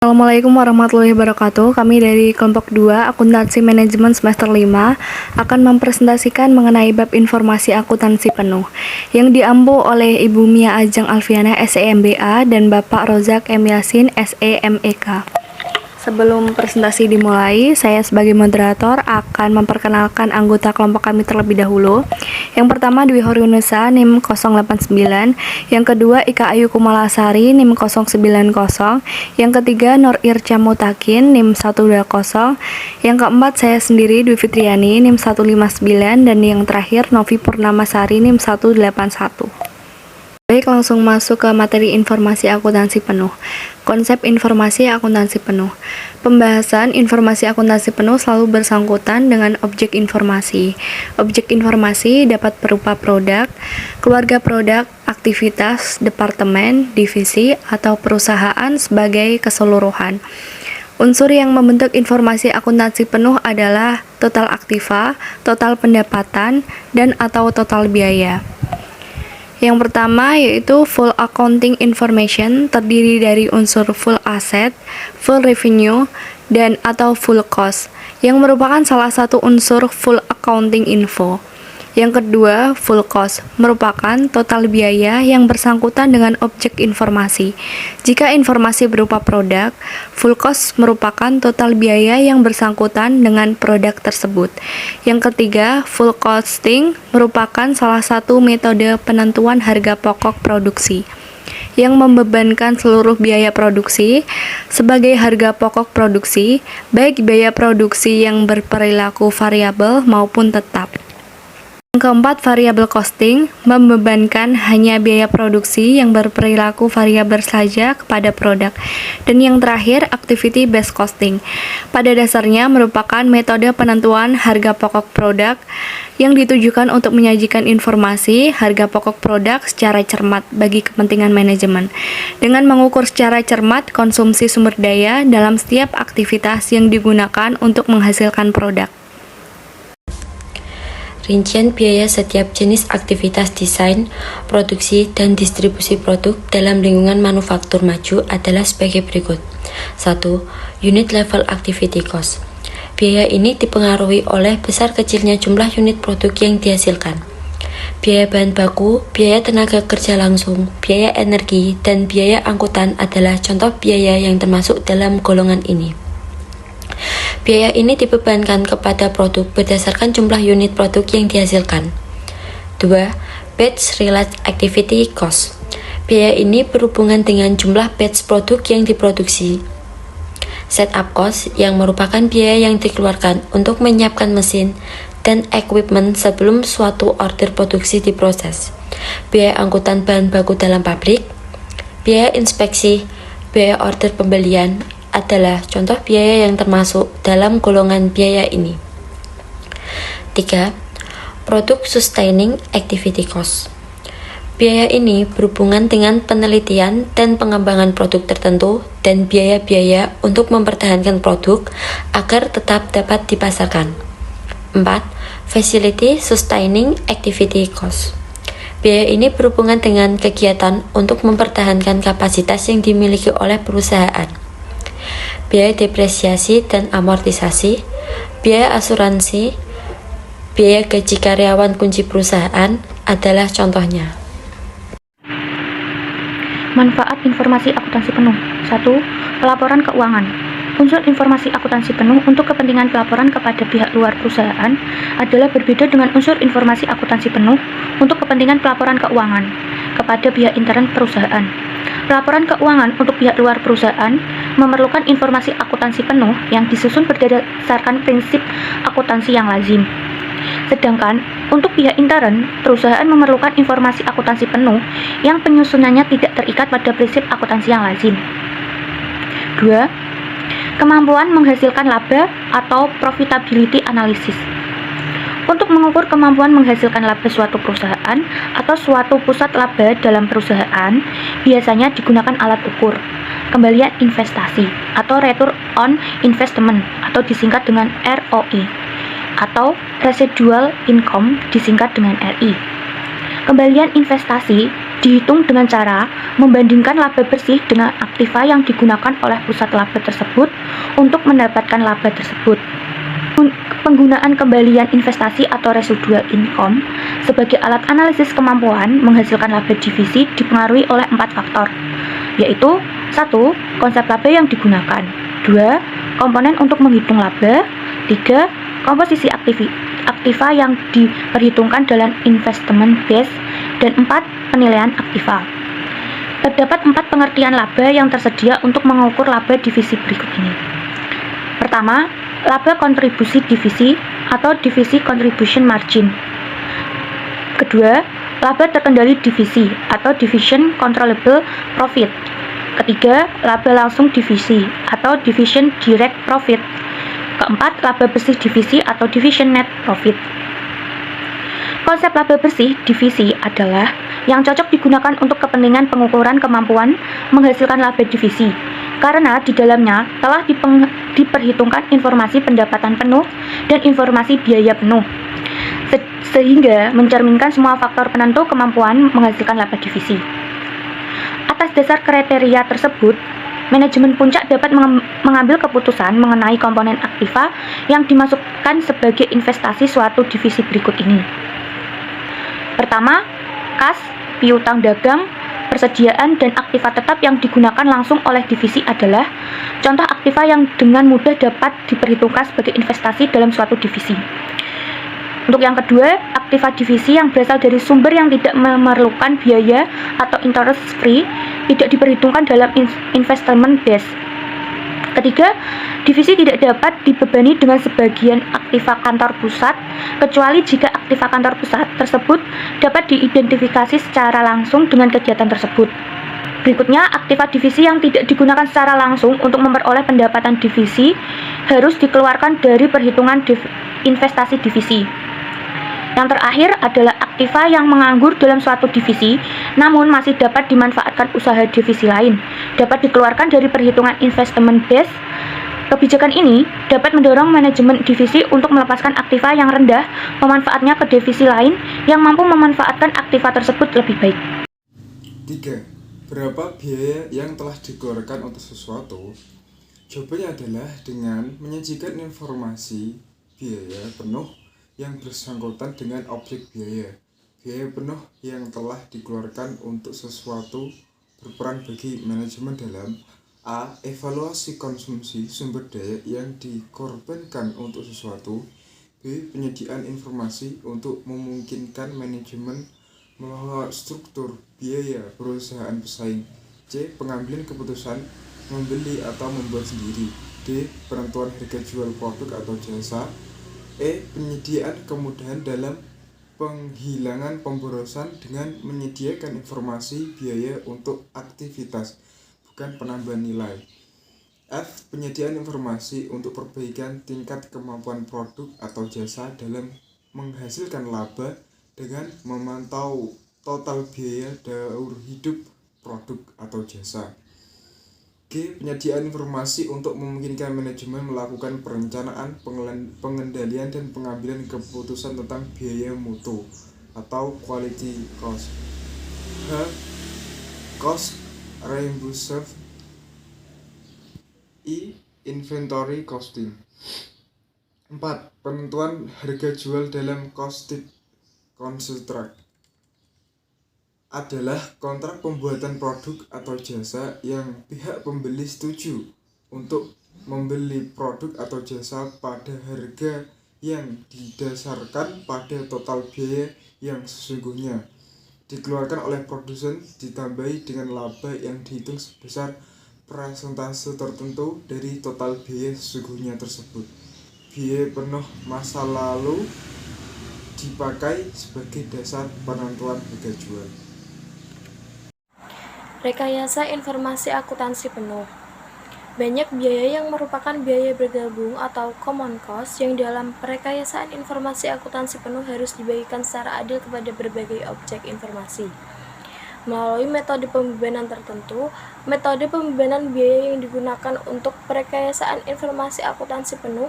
Assalamualaikum warahmatullahi wabarakatuh. Kami dari kelompok 2 Akuntansi Manajemen semester 5 akan mempresentasikan mengenai bab informasi akuntansi penuh yang diampu oleh Ibu Mia Ajeng Alfiana SEMBA dan Bapak Rozak M. Yasin SEMEK. Sebelum presentasi dimulai, saya sebagai moderator akan memperkenalkan anggota kelompok kami terlebih dahulu. Yang pertama Dwi Horyunisa NIM 089, yang kedua Ika Ayu Kumalasari NIM 090, yang ketiga Nur Irca Mutakin NIM 120, yang keempat saya sendiri Dwi Fitriani NIM 159, dan yang terakhir Novi Purnamasari NIM 181. Baik, langsung masuk ke materi informasi akuntansi penuh. Konsep informasi akuntansi penuh. Pembahasan informasi akuntansi penuh selalu bersangkutan dengan objek informasi. Objek informasi dapat berupa produk, keluarga produk, aktivitas, departemen, divisi, atau perusahaan sebagai keseluruhan. Unsur yang membentuk informasi akuntansi penuh adalah total aktiva, total pendapatan, dan atau total biaya. Yang pertama yaitu full accounting information, terdiri dari unsur full asset, full revenue, dan atau full cost, yang merupakan salah satu unsur full accounting info. Yang kedua, full cost, merupakan total biaya yang bersangkutan dengan objek informasi. Jika informasi berupa produk, full cost merupakan total biaya yang bersangkutan dengan produk tersebut. Yang ketiga, full costing merupakan salah satu metode penentuan harga pokok produksi yang membebankan seluruh biaya produksi sebagai harga pokok produksi, baik biaya produksi yang berperilaku variabel maupun tetap. Yang keempat, variable costing membebankan hanya biaya produksi yang berperilaku variabel saja kepada produk. Dan yang terakhir, activity based costing. Pada dasarnya merupakan metode penentuan harga pokok produk yang ditujukan untuk menyajikan informasi harga pokok produk secara cermat bagi kepentingan manajemen, dengan mengukur secara cermat konsumsi sumber daya dalam setiap aktivitas yang digunakan untuk menghasilkan produk. Rincian biaya setiap jenis aktivitas desain, produksi, dan distribusi produk dalam lingkungan manufaktur maju adalah sebagai berikut. 1. Unit level activity cost. Biaya ini dipengaruhi oleh besar kecilnya jumlah unit produk yang dihasilkan. Biaya bahan baku, biaya tenaga kerja langsung, biaya energi, dan biaya angkutan adalah contoh biaya yang termasuk dalam golongan ini. Biaya ini dibebankan kepada produk berdasarkan jumlah unit produk yang dihasilkan. 2. Batch Related Activity Cost. Biaya ini berhubungan dengan jumlah batch produk yang diproduksi. Setup cost, yang merupakan biaya yang dikeluarkan untuk menyiapkan mesin dan equipment sebelum suatu order produksi diproses. Biaya angkutan bahan baku dalam pabrik. Biaya inspeksi, biaya order pembelian adalah contoh biaya yang termasuk dalam golongan biaya ini. 3. Product Sustaining Activity Cost. Biaya ini berhubungan dengan penelitian dan pengembangan produk tertentu dan biaya-biaya untuk mempertahankan produk agar tetap dapat dipasarkan. 4. Facility Sustaining Activity Cost. Biaya ini berhubungan dengan kegiatan untuk mempertahankan kapasitas yang dimiliki oleh perusahaan. Biaya depresiasi dan amortisasi, biaya asuransi, biaya gaji karyawan kunci perusahaan adalah contohnya. Manfaat informasi akuntansi penuh. 1. Pelaporan keuangan. Unsur informasi akuntansi penuh untuk kepentingan pelaporan kepada pihak luar perusahaan adalah berbeda dengan unsur informasi akuntansi penuh untuk kepentingan pelaporan keuangan kepada pihak intern perusahaan. Pelaporan keuangan untuk pihak luar perusahaan memerlukan informasi akuntansi penuh yang disusun berdasarkan prinsip akuntansi yang lazim. Sedangkan untuk pihak intern, perusahaan memerlukan informasi akuntansi penuh yang penyusunannya tidak terikat pada prinsip akuntansi yang lazim. 2. Kemampuan menghasilkan laba atau profitability analysis. Untuk mengukur kemampuan menghasilkan laba suatu perusahaan atau suatu pusat laba dalam perusahaan, biasanya digunakan alat ukur kembalian investasi atau return on investment atau disingkat dengan ROI atau residual income disingkat dengan RI. Kembalian investasi dihitung dengan cara membandingkan laba bersih dengan aktiva yang digunakan oleh pusat laba tersebut untuk mendapatkan laba tersebut. Penggunaan kembalian investasi atau residual income sebagai alat analisis kemampuan menghasilkan laba divisi dipengaruhi oleh 4 faktor, yaitu 1. Konsep laba yang digunakan, 2. Komponen untuk menghitung laba, 3. Komposisi aktiva yang diperhitungkan dalam investment base, dan 4. Penilaian aktiva. Terdapat 4 pengertian laba yang tersedia untuk mengukur laba divisi berikut ini. Pertama, laba kontribusi divisi atau divisi contribution margin. Kedua, laba terkendali divisi atau division controllable profit. Ketiga, laba langsung divisi atau division direct profit. Keempat, laba bersih divisi atau division net profit. Konsep laba bersih divisi adalah yang cocok digunakan untuk kepentingan pengukuran kemampuan menghasilkan laba divisi, karena di dalamnya telah diperhitungkan informasi pendapatan penuh dan informasi biaya penuh, sehingga mencerminkan semua faktor penentu kemampuan menghasilkan laba divisi. Atas dasar kriteria tersebut, manajemen puncak dapat mengambil keputusan mengenai komponen aktiva yang dimasukkan sebagai investasi suatu divisi berikut ini. Pertama, kas, piutang dagang, persediaan, dan aktiva tetap yang digunakan langsung oleh divisi adalah contoh aktiva yang dengan mudah dapat diperhitungkan sebagai investasi dalam suatu divisi. Untuk yang kedua, aktiva divisi yang berasal dari sumber yang tidak memerlukan biaya atau interest free tidak diperhitungkan dalam investment base. Ketiga, divisi tidak dapat dibebani dengan sebagian aktiva kantor pusat, kecuali jika aktiva kantor pusat tersebut dapat diidentifikasi secara langsung dengan kegiatan tersebut. Berikutnya, aktiva divisi yang tidak digunakan secara langsung untuk memperoleh pendapatan divisi harus dikeluarkan dari perhitungan investasi divisi. Yang terakhir adalah aktiva yang menganggur dalam suatu divisi, namun masih dapat dimanfaatkan usaha divisi lain, dapat dikeluarkan dari perhitungan investment base. Kebijakan ini dapat mendorong manajemen divisi untuk melepaskan aktiva yang rendah pemanfaatnya ke divisi lain yang mampu memanfaatkan aktiva tersebut lebih baik. 3. Berapa biaya yang telah dikeluarkan untuk sesuatu? Jawabannya adalah dengan menyajikan informasi biaya penuh yang bersangkutan dengan objek biaya. Biaya penuh yang telah dikeluarkan untuk sesuatu berperan bagi manajemen dalam A. Evaluasi konsumsi sumber daya yang dikorbankan untuk sesuatu. B. Penyediaan informasi untuk memungkinkan manajemen mengelola struktur biaya perusahaan pesaing. C. Pengambilan keputusan membeli atau membuat sendiri. D. Penentuan harga jual produk atau jasa. E. Penyediaan kemudahan dalam penghilangan pemborosan dengan menyediakan informasi biaya untuk aktivitas, bukan penambahan nilai. F. Penyediaan informasi untuk perbaikan tingkat kemampuan produk atau jasa dalam menghasilkan laba dengan memantau total biaya daur hidup produk atau jasa. G. Penyediaan informasi untuk memungkinkan manajemen melakukan perencanaan, pengendalian, dan pengambilan keputusan tentang biaya mutu atau quality cost. H. Cost reimbursement. I. Inventory costing. 4. Penentuan harga jual dalam cost contract adalah kontrak pembuatan produk atau jasa yang pihak pembeli setuju untuk membeli produk atau jasa pada harga yang didasarkan pada total biaya yang sesungguhnya dikeluarkan oleh produsen ditambahi dengan laba yang dihitung sebesar persentase tertentu dari total biaya sesungguhnya tersebut. Biaya penuh masa lalu dipakai sebagai dasar penentuan harga jual. Rekayasa informasi akuntansi penuh. Banyak biaya yang merupakan biaya bergabung atau common cost yang dalam perekayasaan informasi akuntansi penuh harus dibagikan secara adil kepada berbagai objek informasi. Melalui metode pembebanan tertentu, metode pembebanan biaya yang digunakan untuk perekayasaan informasi akuntansi penuh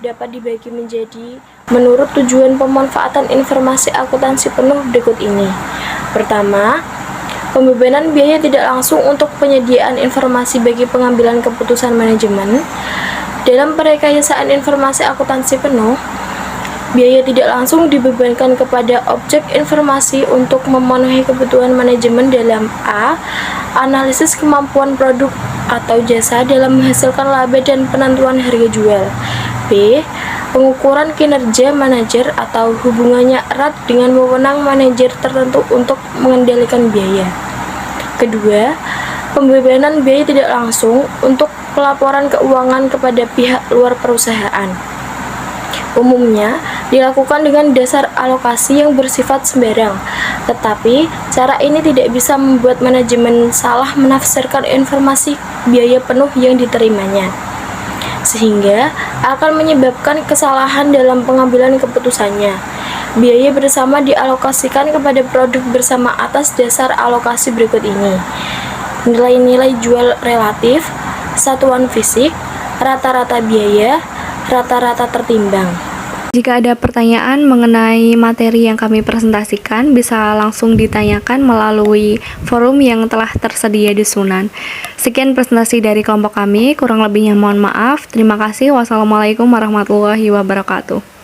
dapat dibagi menjadi menurut tujuan pemanfaatan informasi akuntansi penuh berikut ini. Pertama, Pembebanan biaya tidak langsung untuk penyediaan informasi bagi pengambilan keputusan manajemen. Dalam perekayasaan informasi akuntansi penuh, biaya tidak langsung dibebankan kepada objek informasi untuk memenuhi kebutuhan manajemen dalam A. Analisis kemampuan produk atau jasa dalam menghasilkan laba dan penentuan harga jual. B. Pengukuran kinerja manajer atau hubungannya erat dengan wewenang manajer tertentu untuk mengendalikan biaya. Kedua, pembebanan biaya tidak langsung untuk pelaporan keuangan kepada pihak luar perusahaan. Umumnya dilakukan dengan dasar alokasi yang bersifat sembarang, tetapi cara ini tidak bisa membuat manajemen salah menafsirkan informasi biaya penuh yang diterimanya, sehingga akan menyebabkan kesalahan dalam pengambilan keputusannya. Biaya bersama dialokasikan kepada produk bersama atas dasar alokasi berikut ini: nilai-nilai jual relatif, satuan fisik, rata-rata biaya, rata-rata tertimbang. Jika ada pertanyaan mengenai materi yang kami presentasikan, bisa langsung ditanyakan melalui forum yang telah tersedia di Sunan. Sekian presentasi dari kelompok kami, kurang lebihnya mohon maaf. Terima kasih. Wassalamualaikum warahmatullahi wabarakatuh.